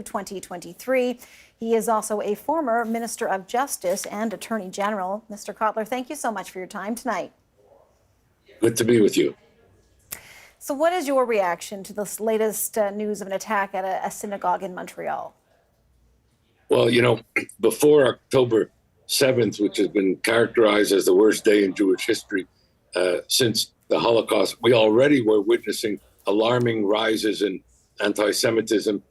2023. He is also a former Minister of Justice and Attorney General. Mr. Cotler, thank you so much for your time tonight. Good to be with you. So what is your reaction to this latest news of an attack at a synagogue in Montreal? Well, you know, before October 7th, which has been characterized as the worst day in Jewish history since the Holocaust, we already were witnessing alarming rises in anti-Semitism.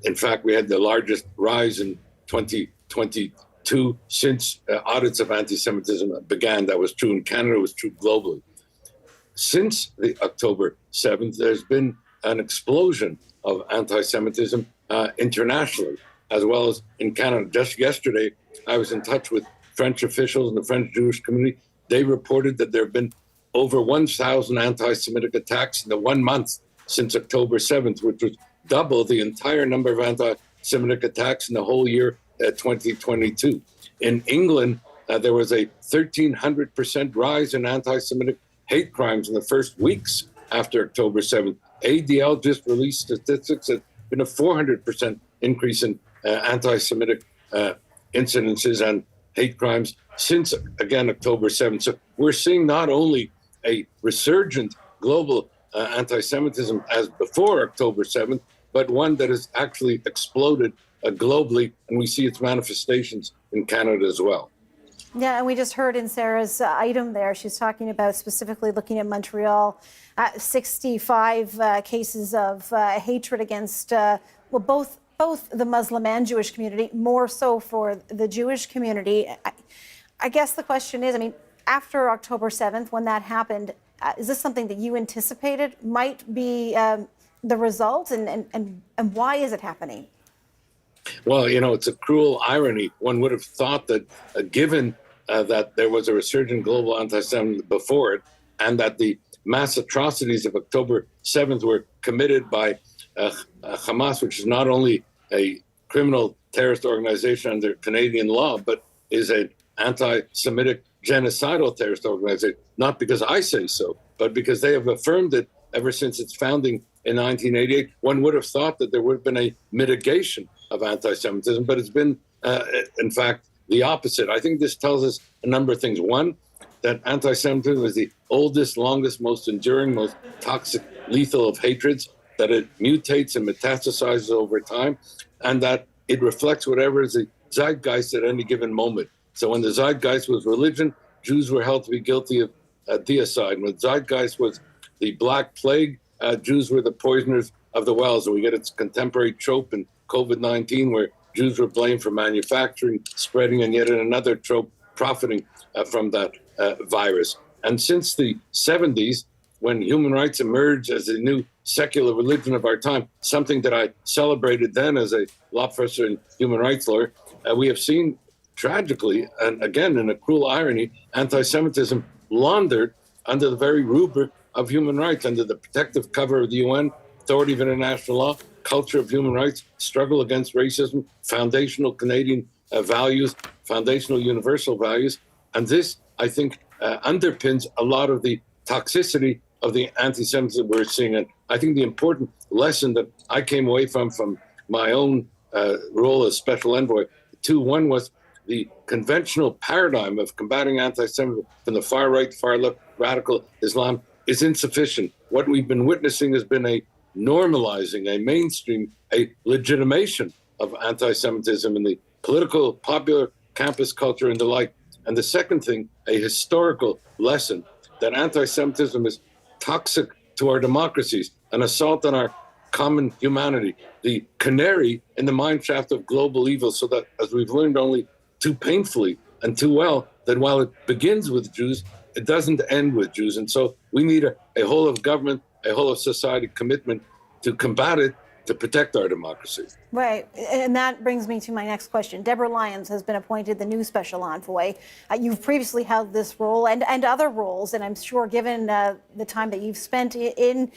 In fact, we had the largest rise in 2022 since audits of anti-Semitism began. That was true in Canada, it was true globally. Since the October 7th, there's been an explosion of anti-Semitism internationally, as well as in Canada. Just yesterday, I was in touch with French officials in the French Jewish community. They reported that there have been over 1,000 anti-Semitic attacks in the 1 month since October 7th, which was double the entire number of anti-Semitic attacks in the whole year 2022. In England, there was a 1,300% rise in anti-Semitic hate crimes in the first weeks after October 7th. ADL just released statistics that there's been a 400% increase in anti-Semitic incidences and hate crimes since, again, October 7th. So we're seeing not only a resurgent global anti-Semitism as before October 7th, but one that has actually exploded globally, and we see its manifestations in Canada as well. Yeah, and we just heard in Sarah's item there, she's talking about specifically looking at Montreal, 65 cases of hatred against, both the Muslim and Jewish community, more so for the Jewish community. I guess the question is, I mean, after October 7th, when that happened, is this something that you anticipated might be the result, and why is it happening? Well, you know, it's a cruel irony. One would have thought that given that there was a resurgent global anti-Semitism before it, and that the mass atrocities of October 7th were committed by Hamas, which is not only a criminal terrorist organization under Canadian law, but is an anti-Semitic genocidal terrorist organization, not because I say so, but because they have affirmed it ever since its founding in 1988. One would have thought that there would have been a mitigation of anti-Semitism, but it's been, in fact, the opposite. I think this tells us a number of things. One, that anti-Semitism is the oldest, longest, most enduring, most toxic, lethal of hatreds, that it mutates and metastasizes over time, and that it reflects whatever is the zeitgeist at any given moment. So when the zeitgeist was religion, Jews were held to be guilty of deicide. When the zeitgeist was the Black Plague, Jews were the poisoners of the wells. And we get its contemporary trope in COVID-19 where Jews were blamed for manufacturing, spreading, and yet in another trope, profiting from that virus. And since the 70s, when human rights emerged as a new secular religion of our time, something that I celebrated then as a law professor and human rights lawyer, we have seen tragically, and again in a cruel irony, anti-Semitism laundered under the very rubric of human rights, under the protective cover of the UN, authority of international law, culture of human rights, struggle against racism, foundational Canadian values, foundational universal values. And this, I think, underpins a lot of the toxicity of the anti-Semitism we're seeing. And I think the important lesson that I came away from my own role as special envoy, one was the conventional paradigm of combating anti-Semitism from the far right, far left, radical Islam is insufficient. What we've been witnessing has been a normalizing, a mainstream, a legitimation of anti-Semitism in the political, popular, campus culture and the like. And the second thing, a historical lesson that anti-Semitism is toxic to our democracies, an assault on our common humanity, the canary in the mineshaft of global evil, so that, as we've learned only too painfully and too well, that while it begins with Jews, it doesn't end with Jews. And so we need a whole of government, a whole of society commitment to combat it, to protect our democracy. Right, and that brings me to my next question. Deborah Lyons has been appointed the new special envoy. You've previously held this role and other roles, and I'm sure given the time that you've spent in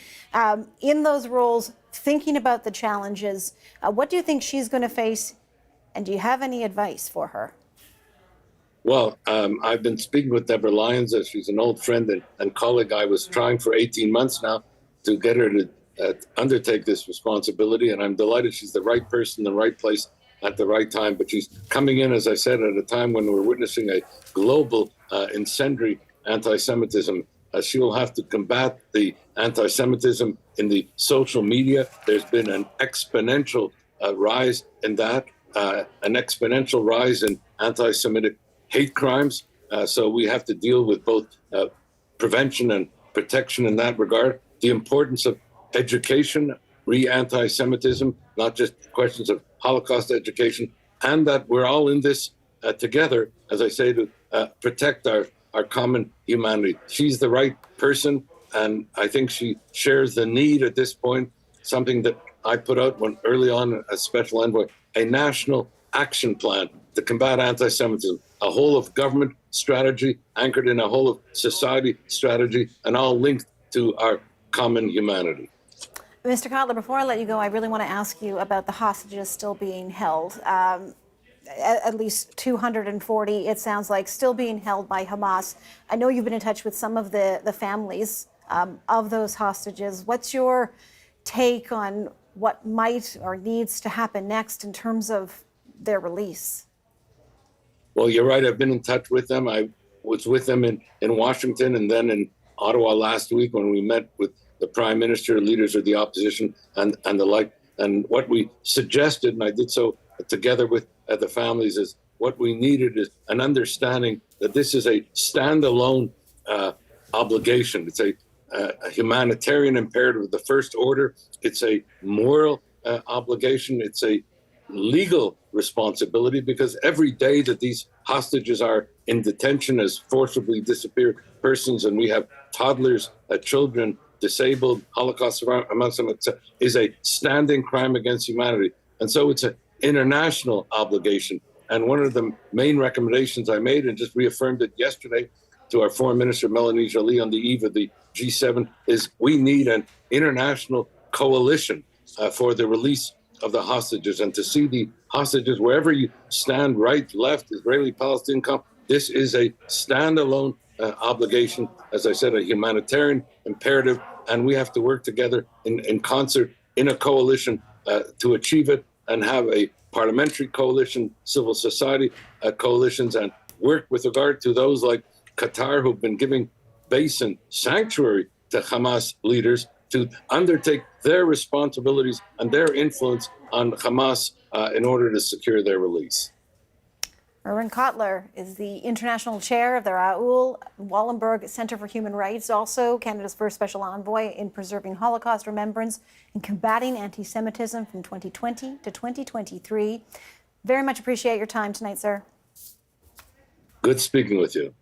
those roles, thinking about the challenges, what do you think she's going to face, and do you have any advice for her? Well, I've been speaking with Deborah Lyons, as she's an old friend and colleague. I was trying for 18 months now to get her to undertake this responsibility. And I'm delighted she's the right person in the right place at the right time. But she's coming in, as I said, at a time when we're witnessing a global incendiary anti-Semitism. She will have to combat the anti-Semitism in the social media. There's been an exponential rise in that, an exponential rise in anti-Semitic hate crimes. So we have to deal with both prevention and protection in that regard. The importance of education, anti-Semitism, not just questions of Holocaust education, and that we're all in this together, as I say, to protect our common humanity. She's the right person, and I think she shares the need at this point, something that I put out when early on as special envoy, a national action plan to combat anti-Semitism, a whole of government strategy anchored in a whole of society strategy, and all linked to our common humanity. Mr. Cotler, before I let you go, I really want to ask you about the hostages still being held. At least 240, it sounds like, still being held by Hamas. I know you've been in touch with some of the families of those hostages. What's your take on what might or needs to happen next in terms of their release? Well, you're right. I've been in touch with them. I was with them in Washington and then in Ottawa last week when we met with the Prime Minister, leaders of the opposition, and the like. And what we suggested, and I did so together with the families, is what we needed is an understanding that this is a standalone obligation. It's a humanitarian imperative of the first order. It's a moral obligation. It's a legal responsibility, because every day that these hostages are in detention as forcibly disappeared persons, and we have toddlers, children, disabled, Holocaust survivors amongst them, is a standing crime against humanity. And so it's an international obligation. And one of the main recommendations I made, and just reaffirmed it yesterday to our Foreign Minister Melanie Joly on the eve of the G7, is we need an international coalition for the release of the hostages, and to see the hostages wherever you stand, right, left, Israeli, Palestinian, this is a standalone obligation, as I said, a humanitarian imperative, and we have to work together in concert in a coalition to achieve it, and have a parliamentary coalition, civil society coalitions, and work with regard to those like Qatar, who've been giving base and sanctuary to Hamas leaders, to undertake their responsibilities and their influence on Hamas in order to secure their release. Irwin Cotler is the international chair of the Raoul Wallenberg Center for Human Rights, also Canada's first special envoy in preserving Holocaust remembrance and combating anti-Semitism from 2020 to 2023. Very much appreciate your time tonight, sir. Good speaking with you.